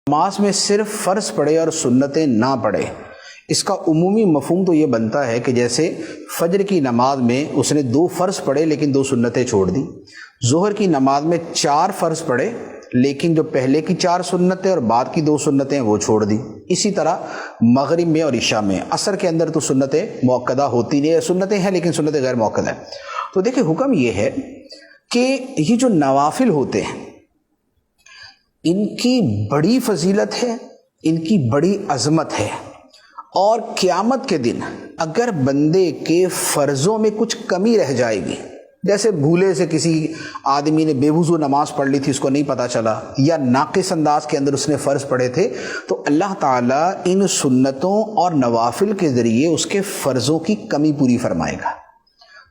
نماز میں صرف فرض پڑھے اور سنتیں نہ پڑھے، اس کا عمومی مفہوم تو یہ بنتا ہے کہ جیسے فجر کی نماز میں اس نے 2 فرض پڑھے لیکن 2 سنتیں چھوڑ دی، ظہر کی نماز میں 4 فرض پڑھے لیکن جو پہلے کی 4 سنتیں اور بعد کی 2 سنتیں وہ چھوڑ دی۔ اسی طرح مغرب میں اور عشاء میں، عصر کے اندر تو سنتیں مؤکدہ ہوتی نہیں، سنتیں ہیں لیکن سنتیں غیر مؤکدہ ہیں۔ تو دیکھیں حکم یہ ہے کہ یہ جو نوافل ہوتے ہیں ان کی بڑی فضیلت ہے، ان کی بڑی عظمت ہے، اور قیامت کے دن اگر بندے کے فرضوں میں کچھ کمی رہ جائے گی، جیسے بھولے سے کسی آدمی نے بے وضو نماز پڑھ لی تھی، اس کو نہیں پتہ چلا، یا ناقص انداز کے اندر اس نے فرض پڑھے تھے، تو اللہ تعالیٰ ان سنتوں اور نوافل کے ذریعے اس کے فرضوں کی کمی پوری فرمائے گا۔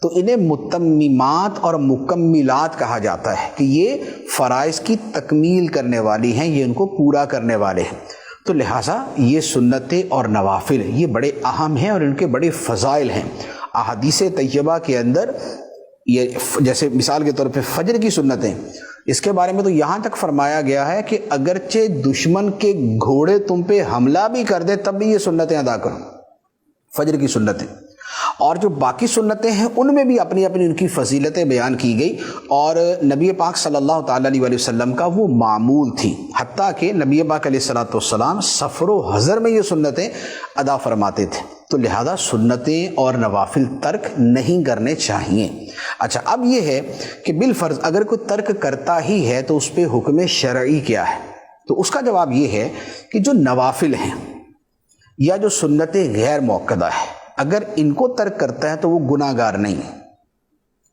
تو انہیں متممات اور مکملات کہا جاتا ہے کہ یہ فرائض کی تکمیل کرنے والی ہیں، یہ ان کو پورا کرنے والے ہیں۔ تو لہٰذا یہ سنتیں اور نوافل یہ بڑے اہم ہیں اور ان کے بڑے فضائل ہیں۔ احادیث طیبہ کے اندر یہ جیسے مثال کے طور پہ فجر کی سنتیں، اس کے بارے میں تو یہاں تک فرمایا گیا ہے کہ اگرچہ دشمن کے گھوڑے تم پہ حملہ بھی کر دے تب بھی یہ سنتیں ادا کرو، فجر کی سنتیں۔ اور جو باقی سنتیں ہیں ان میں بھی اپنی اپنی ان کی فضیلتیں بیان کی گئی، اور نبی پاک صلی اللہ تعالیٰ علیہ وسلم کا وہ معمول تھی، حتیٰ کہ نبی پاک علیہ السلام سفر و حضر میں یہ سنتیں ادا فرماتے تھے۔ تو لہذا سنتیں اور نوافل ترک نہیں کرنے چاہیے۔ اچھا، اب یہ ہے کہ بالفرض اگر کوئی ترک کرتا ہی ہے تو اس پہ حکم شرعی کیا ہے؟ تو اس کا جواب یہ ہے کہ جو نوافل ہیں یا جو سنتیں غیر مؤکدہ ہیں، اگر ان کو ترک کرتا ہے تو وہ گناہ گار نہیں ہے،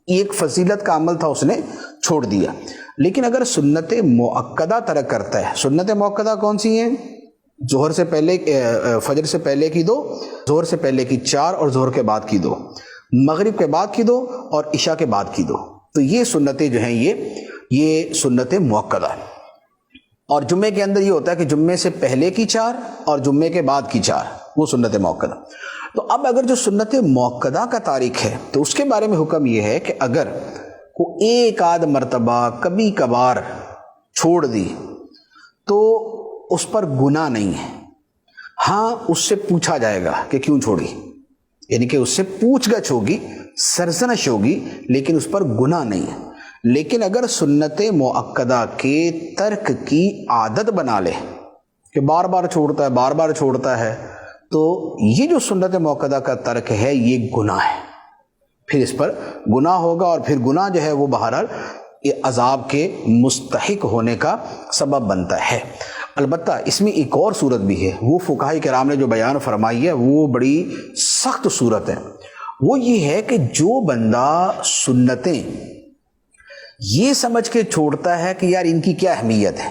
ایک فضیلت کا عمل تھا اس نے چھوڑ دیا۔ لیکن اگر سنت مؤکدہ ترک کرتا ہے، سنت مؤکدہ کون سی ہیں؟ ظہر سے پہلے، فجر سے پہلے کی 2، ظہر سے پہلے کی 4 اور ظہر کے بعد کی 2، مغرب کے بعد کی 2 اور عشاء کے بعد کی 2۔ تو یہ سنتیں جو ہیں یہ سنت مؤکدہ ہیں۔ اور جمعے کے اندر یہ ہوتا ہے کہ جمعے سے پہلے کی 4 اور جمعے کے بعد کی 4 وہ سنت مؤکدہ۔ تو اب اگر جو سنت مؤکدہ کا تارک ہے تو اس کے بارے میں حکم یہ ہے کہ اگر وہ ایک آدھ مرتبہ کبھی کبھار چھوڑ دی تو اس پر گناہ نہیں ہے۔ ہاں، اس سے پوچھا جائے گا کہ کیوں چھوڑی، یعنی کہ اس سے پوچھ گچھ ہوگی، سرزنش ہوگی، لیکن اس پر گناہ نہیں ہے۔ لیکن اگر سنت مؤکدہ کے ترک کی عادت بنا لے کہ بار بار چھوڑتا ہے، بار بار چھوڑتا ہے، تو یہ جو سنت مؤکدہ کا ترک ہے یہ گناہ ہے، پھر اس پر گناہ ہوگا، اور پھر گناہ جو ہے وہ بہرحال عذاب کے مستحق ہونے کا سبب بنتا ہے۔ البتہ اس میں ایک اور صورت بھی ہے، وہ فقہاء کرام نے جو بیان فرمائی ہے وہ بڑی سخت صورت ہے۔ وہ یہ ہے کہ جو بندہ سنتیں یہ سمجھ کے چھوڑتا ہے کہ یار ان کی کیا اہمیت ہے،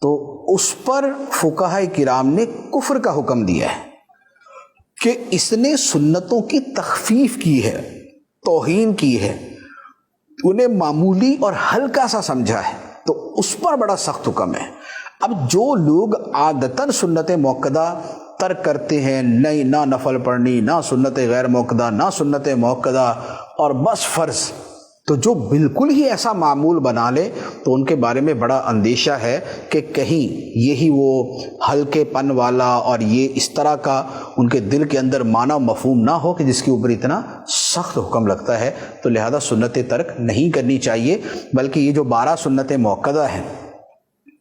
تو اس پر فقہاء کرام نے کفر کا حکم دیا ہے کہ اس نے سنتوں کی تخفیف کی ہے، توہین کی ہے، انہیں معمولی اور ہلکا سا سمجھا ہے، تو اس پر بڑا سخت حکم ہے۔ اب جو لوگ عادتاً سنت مؤکدہ ترک کرتے ہیں، نہ نفل پڑھنی، نہ سنت غیر مؤکدہ، نہ سنت مؤکدہ، اور بس فرض، تو جو بالکل ہی ایسا معمول بنا لے تو ان کے بارے میں بڑا اندیشہ ہے کہ کہیں یہی وہ ہلکے پن والا اور یہ اس طرح کا ان کے دل کے اندر معنی و مفہوم نہ ہو کہ جس کے اوپر اتنا سخت حکم لگتا ہے۔ تو لہذا سنت ترک نہیں کرنی چاہیے، بلکہ یہ جو 12 سنت مؤکدہ ہیں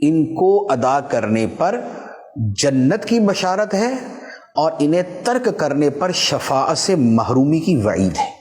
ان کو ادا کرنے پر جنت کی بشارت ہے، اور انہیں ترک کرنے پر شفاعت سے محرومی کی وعید ہے۔